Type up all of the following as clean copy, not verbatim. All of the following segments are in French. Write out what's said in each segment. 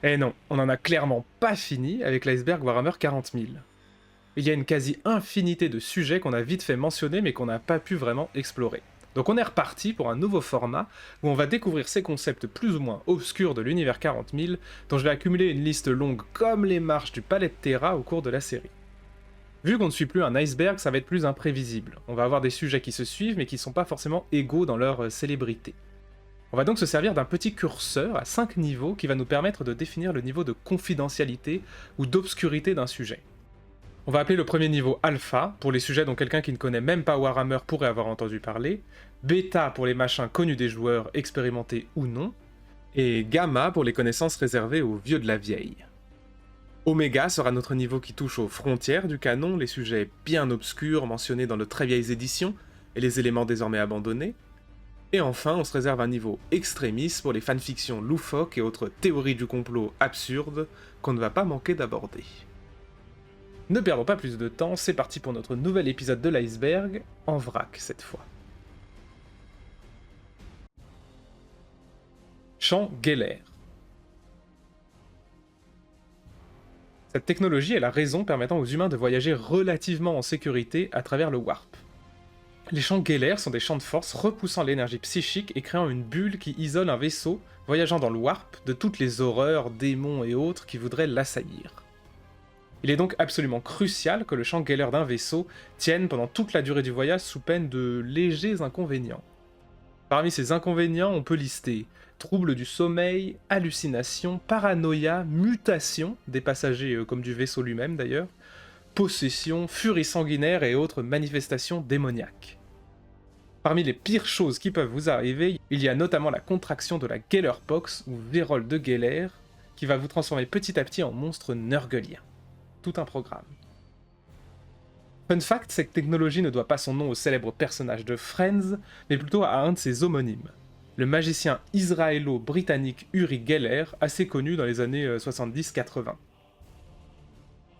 Eh non, on n'en a clairement pas fini avec l'iceberg Warhammer 40 000. Il y a une quasi-infinité de sujets qu'on a vite fait mentionner mais qu'on n'a pas pu vraiment explorer. Donc on est reparti pour un nouveau format où on va découvrir ces concepts plus ou moins obscurs de l'univers 40 000 dont je vais accumuler une liste longue comme les marches du palais de Terra au cours de la série. Vu qu'on ne suit plus un iceberg, ça va être plus imprévisible. On va avoir des sujets qui se suivent mais qui ne sont pas forcément égaux dans leur célébrité. On va donc se servir d'un petit curseur à 5 niveaux qui va nous permettre de définir le niveau de confidentialité ou d'obscurité d'un sujet. On va appeler le premier niveau alpha pour les sujets dont quelqu'un qui ne connaît même pas Warhammer pourrait avoir entendu parler, bêta pour les machins connus des joueurs, expérimentés ou non, et gamma pour les connaissances réservées aux vieux de la vieille. Oméga sera notre niveau qui touche aux frontières du canon, les sujets bien obscurs mentionnés dans de très vieilles éditions et les éléments désormais abandonnés. Et enfin, on se réserve un niveau extrémis pour les fanfictions loufoques et autres théories du complot absurdes qu'on ne va pas manquer d'aborder. Ne perdons pas plus de temps, c'est parti pour notre nouvel épisode de l'iceberg, en vrac cette fois. Champ Geller. Cette technologie est la raison permettant aux humains de voyager relativement en sécurité à travers le warp. Les champs Geller sont des champs de force repoussant l'énergie psychique et créant une bulle qui isole un vaisseau voyageant dans le warp de toutes les horreurs, démons et autres qui voudraient l'assaillir. Il est donc absolument crucial que le champ Geller d'un vaisseau tienne pendant toute la durée du voyage sous peine de légers inconvénients. Parmi ces inconvénients, on peut lister troubles du sommeil, hallucinations, paranoïa, mutations des passagers comme du vaisseau lui-même d'ailleurs, possession, furie sanguinaire et autres manifestations démoniaques. Parmi les pires choses qui peuvent vous arriver, il y a notamment la contraction de la Gellerpox ou vérole de Geller, qui va vous transformer petit à petit en monstre nurglien. Tout un programme. Fun fact, cette technologie ne doit pas son nom au célèbre personnage de Friends, mais plutôt à un de ses homonymes, le magicien israélo-britannique Uri Geller, assez connu dans les années 70-80.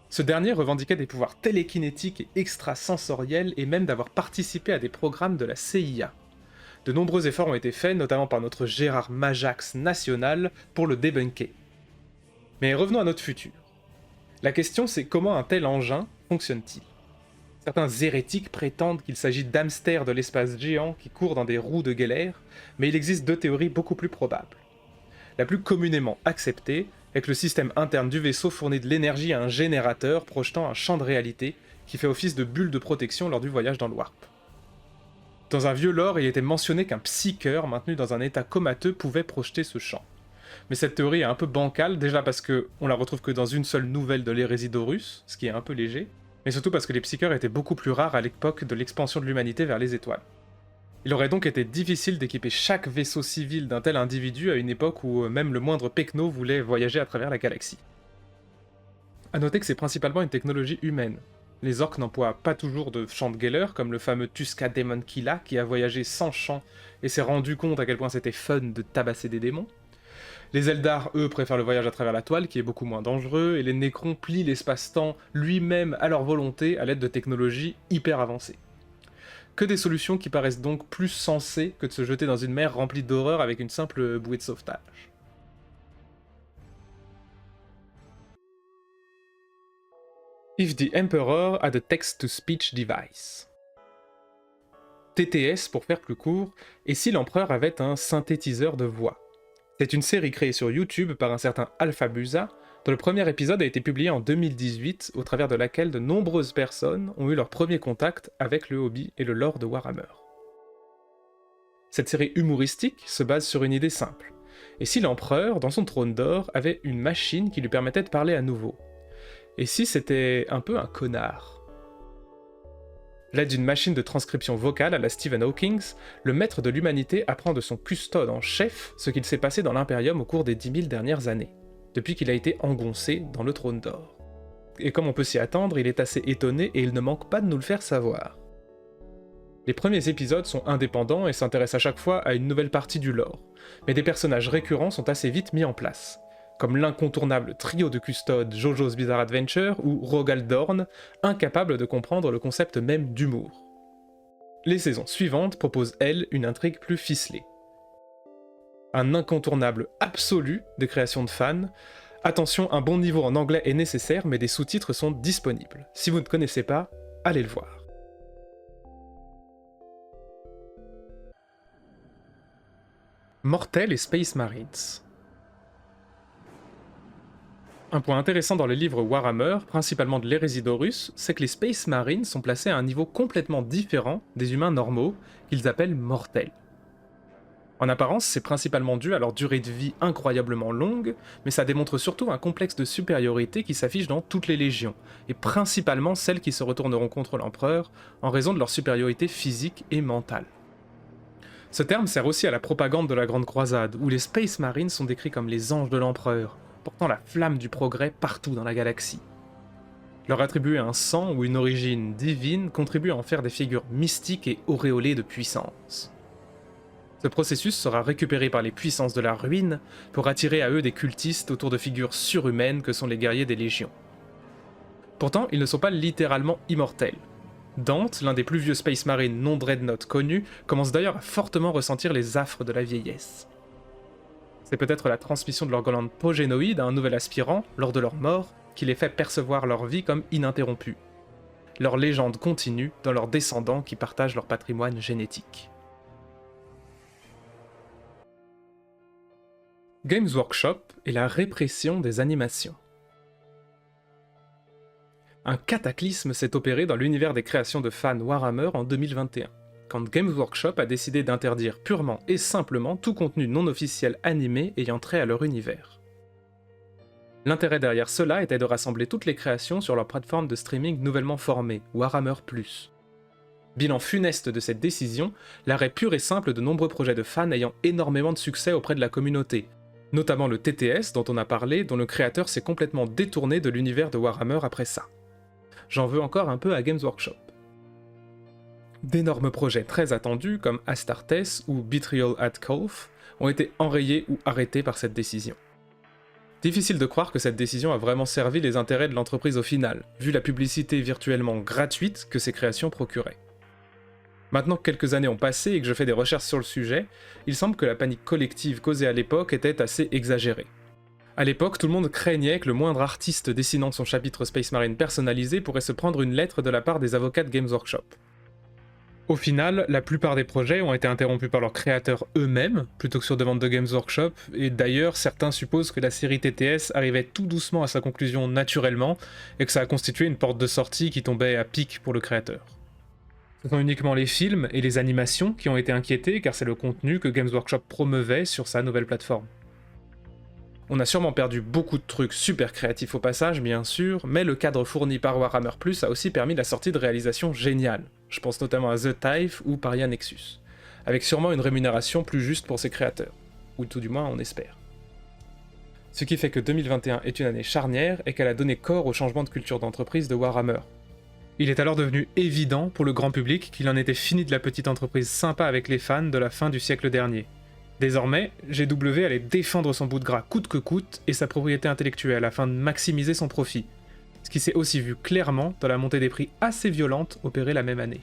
Ce dernier revendiquait des pouvoirs télékinétiques et extrasensoriels et même d'avoir participé à des programmes de la CIA. De nombreux efforts ont été faits, notamment par notre Gérard Majax national, pour le débunker. Mais revenons à notre futur. La question c'est comment un tel engin fonctionne-t-il ? Certains hérétiques prétendent qu'il s'agit d'hamsters de l'espace géant qui courent dans des roues de Geller, mais il existe deux théories beaucoup plus probables. La plus communément acceptée est que le système interne du vaisseau fournit de l'énergie à un générateur projetant un champ de réalité qui fait office de bulle de protection lors du voyage dans le warp. Dans un vieux lore, il était mentionné qu'un psycheur maintenu dans un état comateux pouvait projeter ce champ. Mais cette théorie est un peu bancale, déjà parce qu'on la retrouve que dans une seule nouvelle de l'hérésie d'Horus, ce qui est un peu léger, mais surtout parce que les psycheurs étaient beaucoup plus rares à l'époque de l'expansion de l'humanité vers les étoiles. Il aurait donc été difficile d'équiper chaque vaisseau civil d'un tel individu à une époque où même le moindre pecno voulait voyager à travers la galaxie. A noter que c'est principalement une technologie humaine. Les orques n'emploient pas toujours de champ de Geller, comme le fameux Tuska Demon Killa qui a voyagé sans champ et s'est rendu compte à quel point c'était fun de tabasser des démons. Les Eldar, eux, préfèrent le voyage à travers la toile, qui est beaucoup moins dangereux, et les Necrons plient l'espace-temps lui-même à leur volonté à l'aide de technologies hyper avancées. Que des solutions qui paraissent donc plus sensées que de se jeter dans une mer remplie d'horreur avec une simple bouée de sauvetage. If the Emperor had a text-to-speech device. TTS pour faire plus court, et si l'empereur avait un synthétiseur de voix. C'est une série créée sur YouTube par un certain Alpha Busa, dont le premier épisode a été publié en 2018, au travers de laquelle de nombreuses personnes ont eu leur premier contact avec le hobby et le lore de Warhammer. Cette série humoristique se base sur une idée simple. Et si l'empereur, dans son trône d'or, avait une machine qui lui permettait de parler à nouveau ? Et si c'était un peu un connard ? L'aide d'une machine de transcription vocale à la Stephen Hawking, le maître de l'humanité apprend de son custode en chef ce qu'il s'est passé dans l'Imperium au cours des 10 000 dernières années, depuis qu'il a été engoncé dans le trône d'or. Et comme on peut s'y attendre, il est assez étonné et il ne manque pas de nous le faire savoir. Les premiers épisodes sont indépendants et s'intéressent à chaque fois à une nouvelle partie du lore, mais des personnages récurrents sont assez vite mis en place, comme l'incontournable trio de custodes Jojo's Bizarre Adventure ou Rogal Dorn, incapable de comprendre le concept même d'humour. Les saisons suivantes proposent, elles, une intrigue plus ficelée. Un incontournable absolu des créations de fans, Attention, un bon niveau en anglais est nécessaire, mais des sous-titres sont disponibles. Si vous ne connaissez pas, allez le voir. Mortel et Space Marines. Un point intéressant dans le livre Warhammer, principalement de l'hérésie d'Horus, c'est que les Space Marines sont placés à un niveau complètement différent des humains normaux, qu'ils appellent mortels. En apparence, c'est principalement dû à leur durée de vie incroyablement longue, mais ça démontre surtout un complexe de supériorité qui s'affiche dans toutes les légions, et principalement celles qui se retourneront contre l'empereur, en raison de leur supériorité physique et mentale. Ce terme sert aussi à la propagande de la Grande Croisade, où les Space Marines sont décrits comme les anges de l'empereur, portant la flamme du progrès partout dans la galaxie. Leur attribuer un sang ou une origine divine contribue à en faire des figures mystiques et auréolées de puissance. Ce processus sera récupéré par les puissances de la ruine pour attirer à eux des cultistes autour de figures surhumaines que sont les guerriers des légions. Pourtant, ils ne sont pas littéralement immortels. Dante, l'un des plus vieux Space Marines non dreadnought connus, commence d'ailleurs à fortement ressentir les affres de la vieillesse. C'est peut-être la transmission de leur glande progénoïde à un nouvel aspirant, lors de leur mort, qui les fait percevoir leur vie comme ininterrompue. Leur légende continue dans leurs descendants qui partagent leur patrimoine génétique. Games Workshop et la répression des animations. Un cataclysme s'est opéré dans l'univers des créations de fans Warhammer en 2021, quand Games Workshop a décidé d'interdire purement et simplement tout contenu non officiel animé ayant trait à leur univers. L'intérêt derrière cela était de rassembler toutes les créations sur leur plateforme de streaming nouvellement formée, Warhammer+. Bilan funeste de cette décision, l'arrêt pur et simple de nombreux projets de fans ayant énormément de succès auprès de la communauté, notamment le TTS dont on a parlé, dont le créateur s'est complètement détourné de l'univers de Warhammer après ça. J'en veux encore un peu à Games Workshop. D'énormes projets très attendus comme Astartes ou Betrayal at Kolth ont été enrayés ou arrêtés par cette décision. Difficile de croire que cette décision a vraiment servi les intérêts de l'entreprise au final, vu la publicité virtuellement gratuite que ces créations procuraient. Maintenant que quelques années ont passé et que je fais des recherches sur le sujet, il semble que la panique collective causée à l'époque était assez exagérée. À l'époque, tout le monde craignait que le moindre artiste dessinant son chapitre Space Marine personnalisé pourrait se prendre une lettre de la part des avocats de Games Workshop. Au final, la plupart des projets ont été interrompus par leurs créateurs eux-mêmes, plutôt que sur demande de Games Workshop, et d'ailleurs certains supposent que la série TTS arrivait tout doucement à sa conclusion naturellement, et que ça a constitué une porte de sortie qui tombait à pic pour le créateur. Ce sont uniquement les films et les animations qui ont été inquiétés, car c'est le contenu que Games Workshop promeuvait sur sa nouvelle plateforme. On a sûrement perdu beaucoup de trucs super créatifs au passage, bien sûr, mais le cadre fourni par Warhammer Plus a aussi permis la sortie de réalisations géniales. Je pense notamment à The Typh ou Paria Nexus, avec sûrement une rémunération plus juste pour ses créateurs, ou tout du moins on espère. Ce qui fait que 2021 est une année charnière et qu'elle a donné corps au changement de culture d'entreprise de Warhammer. Il est alors devenu évident pour le grand public qu'il en était fini de la petite entreprise sympa avec les fans de la fin du siècle dernier. Désormais, GW allait défendre son bout de gras coûte que coûte et sa propriété intellectuelle afin de maximiser son profit, ce qui s'est aussi vu clairement dans la montée des prix assez violente opérée la même année.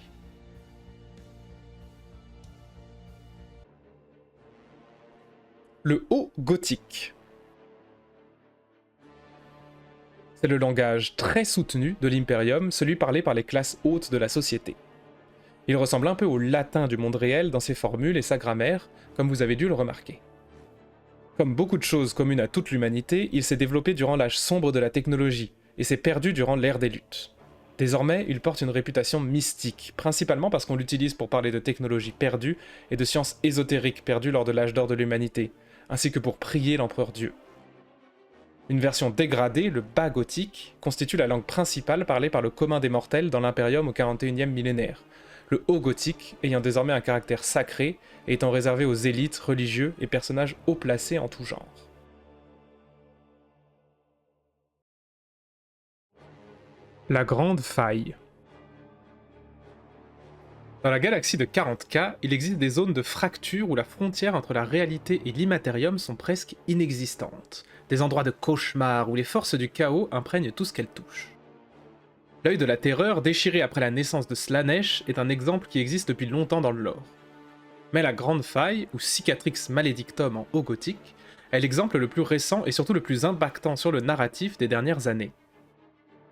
Le haut gothique. C'est le langage très soutenu de l'Imperium, celui parlé par les classes hautes de la société. Il ressemble un peu au latin du monde réel dans ses formules et sa grammaire, comme vous avez dû le remarquer. Comme beaucoup de choses communes à toute l'humanité, il s'est développé durant l'âge sombre de la technologie, et s'est perdu durant l'ère des luttes. Désormais, il porte une réputation mystique, principalement parce qu'on l'utilise pour parler de technologies perdues et de sciences ésotériques perdues lors de l'âge d'or de l'humanité, ainsi que pour prier l'empereur Dieu. Une version dégradée, le bas gothique, constitue la langue principale parlée par le commun des mortels dans l'Imperium au 41e millénaire, le haut gothique ayant désormais un caractère sacré et étant réservé aux élites, religieux et personnages haut placés en tout genre. La Grande Faille. Dans la galaxie de 40K, il existe des zones de fracture où la frontière entre la réalité et l'immatérium sont presque inexistantes, des endroits de cauchemar où les forces du chaos imprègnent tout ce qu'elles touchent. L'œil de la terreur, déchiré après la naissance de Slaanesh, est un exemple qui existe depuis longtemps dans le lore. Mais la Grande Faille, ou Cicatrix Maledictum en haut gothique, est l'exemple le plus récent et surtout le plus impactant sur le narratif des dernières années.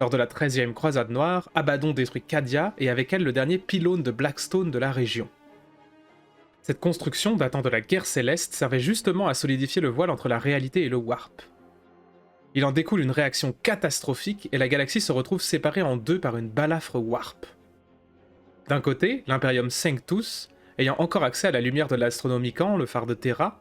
Lors de la 13e croisade noire, Abaddon détruit Cadia et avec elle le dernier pylône de Blackstone de la région. Cette construction datant de la guerre céleste servait justement à solidifier le voile entre la réalité et le warp. Il en découle une réaction catastrophique et la galaxie se retrouve séparée en deux par une balafre warp. D'un côté, l'Imperium Sanctus, ayant encore accès à la lumière de l'Astronomicon, le phare de Terra,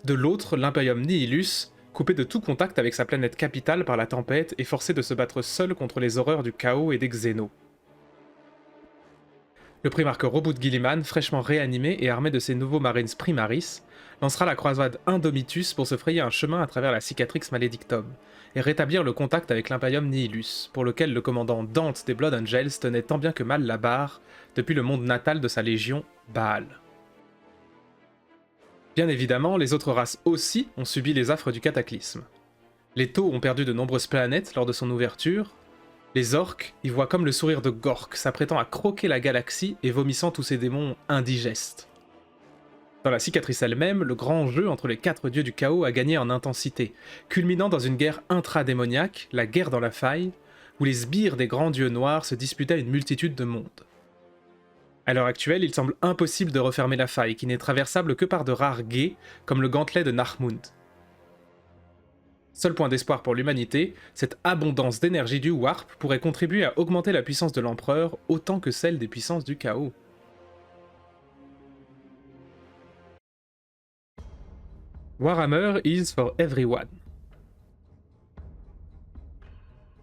de l'autre, l'Imperium Nihilus, coupé de tout contact avec sa planète capitale par la tempête et forcé de se battre seul contre les horreurs du chaos et des Xénos. Le primarque Roboute Guilliman, fraîchement réanimé et armé de ses nouveaux Marines Primaris, lancera la croisade Indomitus pour se frayer un chemin à travers la Cicatrix Maledictum, et rétablir le contact avec l'Imperium Nihilus, pour lequel le commandant Dante des Blood Angels tenait tant bien que mal la barre depuis le monde natal de sa légion, Baal. Bien évidemment, les autres races aussi ont subi les affres du cataclysme. Les Taux ont perdu de nombreuses planètes lors de son ouverture, les orques y voient comme le sourire de Gork s'apprêtant à croquer la galaxie et vomissant tous ces démons indigestes. Dans la cicatrice elle-même, le grand jeu entre les 4 dieux du chaos a gagné en intensité, culminant dans une guerre intradémoniaque, la guerre dans la faille, où les sbires des grands dieux noirs se disputaient une multitude de mondes. À l'heure actuelle, il semble impossible de refermer la faille, qui n'est traversable que par de rares guets, comme le gantelet de Narmund. Seul point d'espoir pour l'humanité, cette abondance d'énergie du Warp pourrait contribuer à augmenter la puissance de l'Empereur autant que celle des puissances du chaos. Warhammer is for everyone.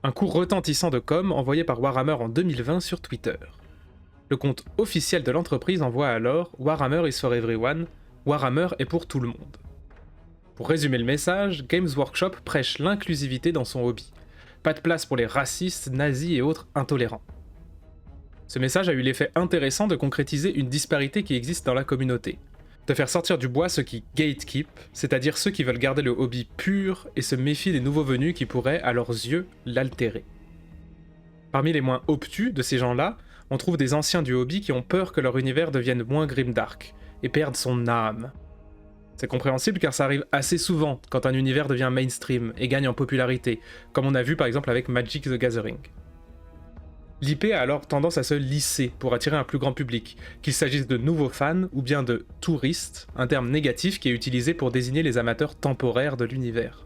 Un coup retentissant de com envoyé par Warhammer en 2020 sur Twitter. Le compte officiel de l'entreprise envoie alors Warhammer is for everyone, Warhammer est pour tout le monde. Pour résumer le message, Games Workshop prêche l'inclusivité dans son hobby. Pas de place pour les racistes, nazis et autres intolérants. Ce message a eu l'effet intéressant de concrétiser une disparité qui existe dans la communauté. De faire sortir du bois ceux qui gatekeep, c'est-à-dire ceux qui veulent garder le hobby pur et se méfient des nouveaux venus qui pourraient, à leurs yeux, l'altérer. Parmi les moins obtus de ces gens-là, on trouve des anciens du hobby qui ont peur que leur univers devienne moins grimdark et perde son âme. C'est compréhensible car ça arrive assez souvent quand un univers devient mainstream et gagne en popularité, comme on a vu par exemple avec Magic the Gathering. L'IP a alors tendance à se lisser pour attirer un plus grand public, qu'il s'agisse de nouveaux fans ou bien de touristes, un terme négatif qui est utilisé pour désigner les amateurs temporaires de l'univers.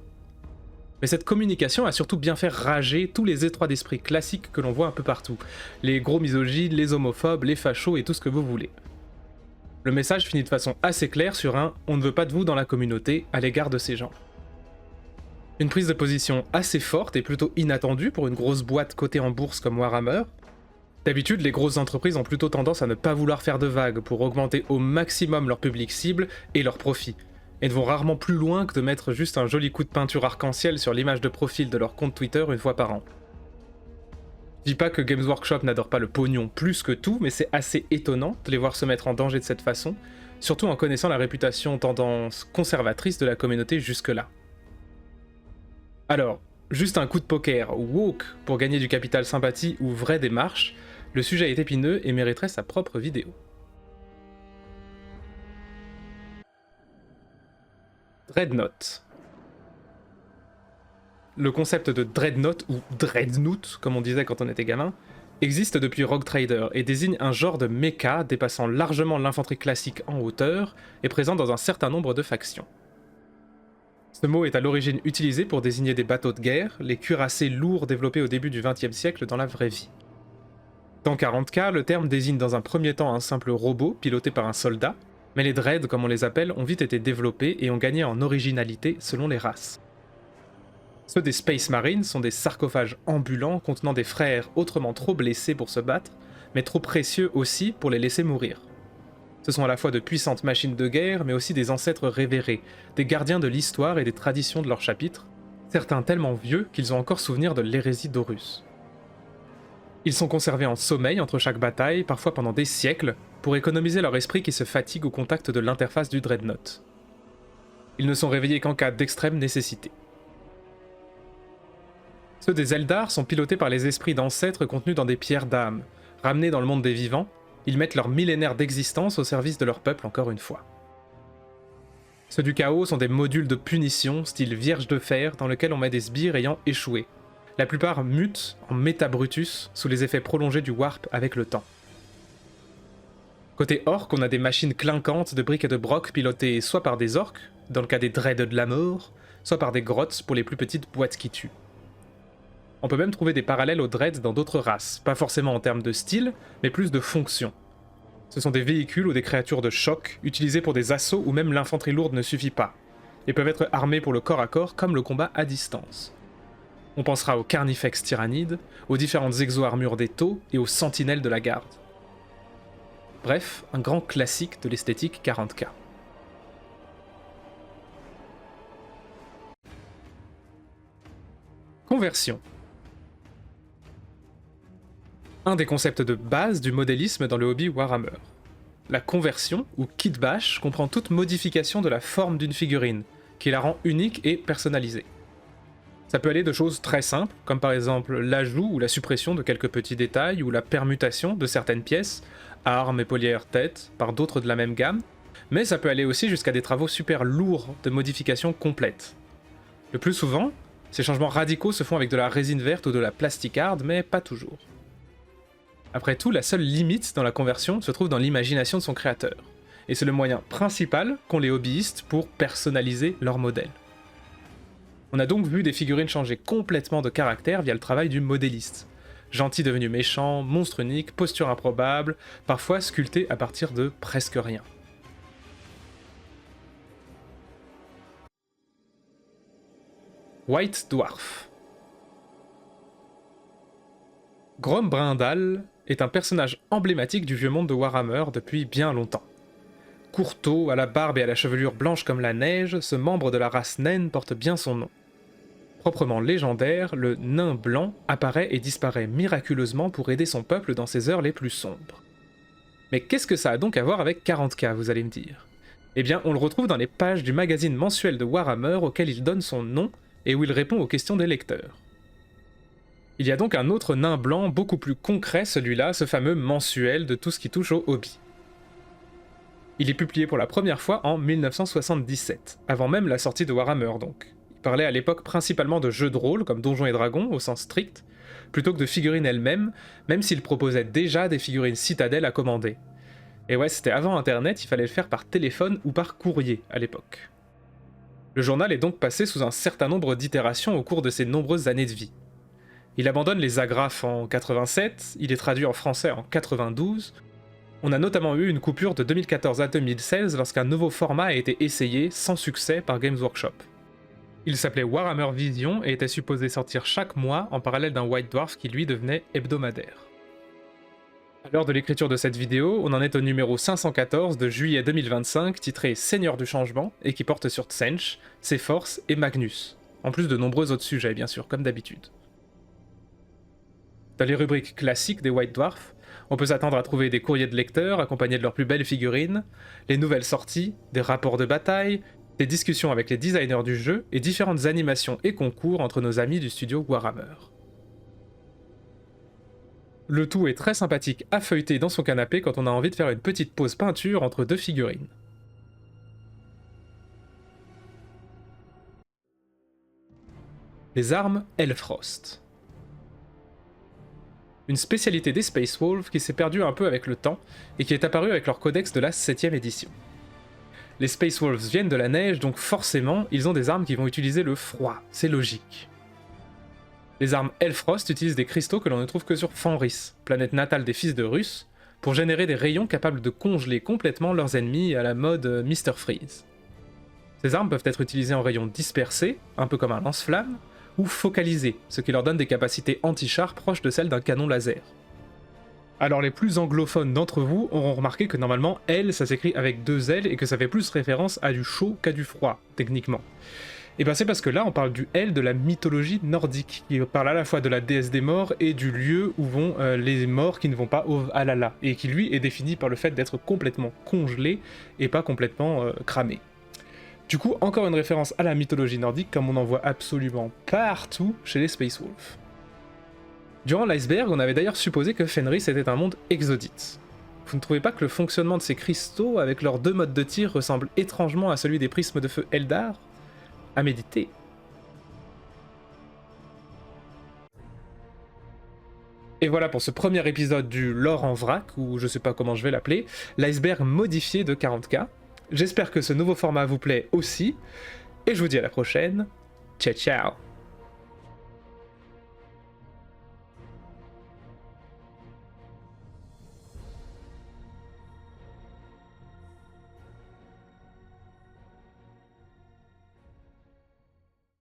Mais cette communication a surtout bien fait rager tous les étroits d'esprit classiques que l'on voit un peu partout, les gros misogynes, les homophobes, les fachos et tout ce que vous voulez. Le message finit de façon assez claire sur un « on ne veut pas de vous dans la communauté » à l'égard de ces gens. Une prise de position assez forte et plutôt inattendue pour une grosse boîte cotée en bourse comme Warhammer. D'habitude, les grosses entreprises ont plutôt tendance à ne pas vouloir faire de vagues pour augmenter au maximum leur public cible et leurs profits, et ne vont rarement plus loin que de mettre juste un joli coup de peinture arc-en-ciel sur l'image de profil de leur compte Twitter une fois par an. Je dis pas que Games Workshop n'adore pas le pognon plus que tout, mais c'est assez étonnant de les voir se mettre en danger de cette façon, surtout en connaissant la réputation tendance conservatrice de la communauté jusque-là. Alors, juste un coup de poker woke pour gagner du capital sympathie ou vraie démarche, le sujet est épineux et mériterait sa propre vidéo. Dreadnought. Le concept de Dreadnought, ou Dreadnought, comme on disait quand on était gamin, existe depuis Rogue Trader et désigne un genre de mecha dépassant largement l'infanterie classique en hauteur et présent dans un certain nombre de factions. Ce mot est à l'origine utilisé pour désigner des bateaux de guerre, les cuirassés lourds développés au début du XXe siècle dans la vraie vie. Dans 40K, le terme désigne dans un premier temps un simple robot piloté par un soldat, mais les dreads, comme on les appelle, ont vite été développés et ont gagné en originalité selon les races. Ceux des Space Marines sont des sarcophages ambulants contenant des frères autrement trop blessés pour se battre, mais trop précieux aussi pour les laisser mourir. Ce sont à la fois de puissantes machines de guerre, mais aussi des ancêtres révérés, des gardiens de l'histoire et des traditions de leur chapitre, certains tellement vieux qu'ils ont encore souvenir de l'hérésie d'Horus. Ils sont conservés en sommeil entre chaque bataille, parfois pendant des siècles, pour économiser leur esprit qui se fatigue au contact de l'interface du Dreadnought. Ils ne sont réveillés qu'en cas d'extrême nécessité. Ceux des Eldar sont pilotés par les esprits d'ancêtres contenus dans des pierres d'âme. Ramenés dans le monde des vivants, ils mettent leur millénaire d'existence au service de leur peuple encore une fois. Ceux du chaos sont des modules de punition, style Vierge de Fer, dans lesquels on met des sbires ayant échoué. La plupart mutent en Métabrutus, sous les effets prolongés du warp avec le temps. Côté orc, on a des machines clinquantes de briques et de broc pilotées soit par des orcs, dans le cas des dreads de la mort, soit par des grottes pour les plus petites boîtes qui tuent. On peut même trouver des parallèles aux dreads dans d'autres races, pas forcément en termes de style, mais plus de fonction. Ce sont des véhicules ou des créatures de choc, utilisés pour des assauts où même l'infanterie lourde ne suffit pas, et peuvent être armés pour le corps à corps comme le combat à distance. On pensera aux Carnifex tyrannides, aux différentes exo-armures des taux et aux sentinelles de la garde. Bref, un grand classique de l'esthétique 40K. Conversion. Un des concepts de base du modélisme dans le hobby Warhammer. La conversion, ou kitbash, comprend toute modification de la forme d'une figurine, qui la rend unique et personnalisée. Ça peut aller de choses très simples, comme par exemple l'ajout ou la suppression de quelques petits détails, ou la permutation de certaines pièces, armes, épaulières, têtes, par d'autres de la même gamme, mais ça peut aller aussi jusqu'à des travaux super lourds de modification complète. Le plus souvent, ces changements radicaux se font avec de la résine verte ou de la plasticarde, mais pas toujours. Après tout, la seule limite dans la conversion se trouve dans l'imagination de son créateur, et c'est le moyen principal qu'ont les hobbyistes pour personnaliser leur modèle. On a donc vu des figurines changer complètement de caractère via le travail du modéliste. Gentil devenu méchant, monstre unique, posture improbable, parfois sculpté à partir de presque rien. White Dwarf. Grom Brindal est un personnage emblématique du vieux monde de Warhammer depuis bien longtemps. Courteau, à la barbe et à la chevelure blanche comme la neige, ce membre de la race naine porte bien son nom. Proprement légendaire, le nain blanc apparaît et disparaît miraculeusement pour aider son peuple dans ses heures les plus sombres. Mais qu'est-ce que ça a donc à voir avec 40K, vous allez me dire? Eh bien, on le retrouve dans les pages du magazine mensuel de Warhammer auquel il donne son nom et où il répond aux questions des lecteurs. Il y a donc un autre nain blanc beaucoup plus concret, celui-là, ce fameux mensuel de tout ce qui touche au hobby. Il est publié pour la première fois en 1977, avant même la sortie de Warhammer donc. Il parlait à l'époque principalement de jeux de rôle, comme Donjons et Dragons au sens strict, plutôt que de figurines elles-mêmes, même s'il proposait déjà des figurines citadelles à commander. Et ouais, c'était avant Internet, il fallait le faire par téléphone ou par courrier à l'époque. Le journal est donc passé sous un certain nombre d'itérations au cours de ses nombreuses années de vie. Il abandonne les agrafes en 87, il est traduit en français en 92. On a notamment eu une coupure de 2014 à 2016 lorsqu'un nouveau format a été essayé sans succès par Games Workshop. Il s'appelait Warhammer Vision et était supposé sortir chaque mois en parallèle d'un White Dwarf qui lui devenait hebdomadaire. À l'heure de l'écriture de cette vidéo, on en est au numéro 514 de juillet 2025 titré Seigneur du Changement et qui porte sur Tsench, ses forces et Magnus, en plus de nombreux autres sujets bien sûr, comme d'habitude. Dans les rubriques classiques des White Dwarf, on peut s'attendre à trouver des courriers de lecteurs accompagnés de leurs plus belles figurines, les nouvelles sorties, des rapports de bataille, des discussions avec les designers du jeu et différentes animations et concours entre nos amis du studio Warhammer. Le tout est très sympathique à feuilleter dans son canapé quand on a envie de faire une petite pause peinture entre deux figurines. Les armes Hellfrost. Une spécialité des Space Wolves qui s'est perdue un peu avec le temps et qui est apparue avec leur codex de la 7ème édition. Les Space Wolves viennent de la neige, donc forcément, ils ont des armes qui vont utiliser le froid, c'est logique. Les armes Hellfrost utilisent des cristaux que l'on ne trouve que sur Fenris, planète natale des fils de Russe, pour générer des rayons capables de congeler complètement leurs ennemis à la mode Mr. Freeze. Ces armes peuvent être utilisées en rayons dispersés, un peu comme un lance-flamme, ou focalisés, ce qui leur donne des capacités anti-char proches de celles d'un canon laser. Alors les plus anglophones d'entre vous auront remarqué que normalement L ça s'écrit avec 2 L et que ça fait plus référence à du chaud qu'à du froid, techniquement. Et ben c'est parce que là on parle du L de la mythologie nordique, qui parle à la fois de la déesse des morts et du lieu où vont les morts qui ne vont pas au Valhalla, et qui lui est défini par le fait d'être complètement congelé et pas complètement cramé. Du coup, encore une référence à la mythologie nordique comme on en voit absolument partout chez les Space Wolves. Durant l'iceberg, on avait d'ailleurs supposé que Fenris était un monde exodite. Vous ne trouvez pas que le fonctionnement de ces cristaux, avec leurs 2 modes de tir, ressemble étrangement à celui des prismes de feu Eldar? À méditer. Et voilà pour ce premier épisode du lore en vrac, ou je sais pas comment je vais l'appeler, l'iceberg modifié de 40K. J'espère que ce nouveau format vous plaît aussi, et je vous dis à la prochaine. Ciao ciao.